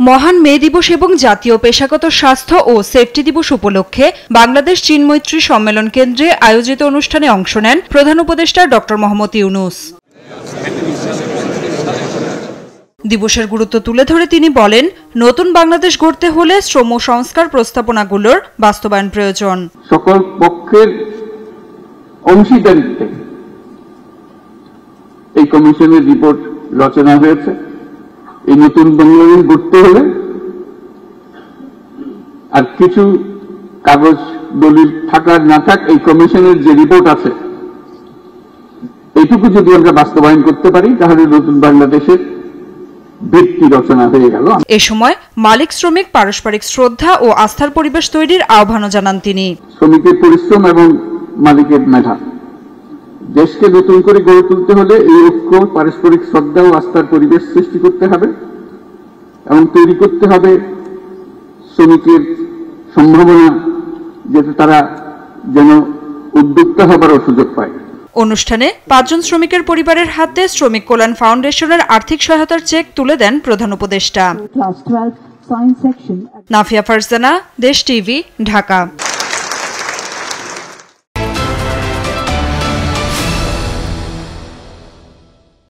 মহান মে দিবস এবং জাতীয় পেশাগত স্বাস্থ্য ও সেফটি দিবস উপলক্ষে বাংলাদেশ চীন মৈত্রী সম্মেলন কেন্দ্রে আয়োজিত অনুষ্ঠানে অংশ নেন প্রধান উপদেষ্টা ডক্টর মোহাম্মদ ইউনূস। দিবসের গুরুত্ব তুলে ধরে তিনি বলেন, নতুন বাংলাদেশ গড়তে হলে শ্রম সংস্কার প্রস্তাবনাগুলোর বাস্তবায়ন প্রয়োজন। সকল পক্ষের অংশীদারিত্বে এই কমিশনের রিপোর্ট রচনা হয়েছে। এই নতুন বাংলাদেশ গড়তে হলে আর কিছু কাগজ দলিল থাকার না থাক, এই কমিশনের যে রিপোর্ট আছে এইটুকু যদি আমরা বাস্তবায়ন করতে পারি তাহলে নতুন বাংলাদেশের ভিত্তি রচনা হয়ে গেল। এ সময় মালিক শ্রমিক পারস্পরিক শ্রদ্ধা ও আস্থার পরিবেশ তৈরির আহ্বানও জানান তিনি। শ্রমিকের পরিশ্রম এবং মালিকের মেধা, দেশকে নতুন করে গড়ে তুলতে হলে এই ঐক্য, পারস্পরিক শ্রদ্ধা ও আস্থার পরিবেশ সৃষ্টি করতে হবে এবং তৈরি করতে হবে শ্রমিকের সম্ভাবনা, যাতে তারা যেন উদ্যোক্তা হবার সুযোগ পায়। অনুষ্ঠানে 5 জন শ্রমিকের পরিবারের হাতে শ্রমিক কল্যাণ ফাউন্ডেশনের আর্থিক সহায়তার চেক তুলে দেন প্রধান উপদেষ্টা। নাফিয়া ফারজানা, দেশ টিভি, ঢাকা।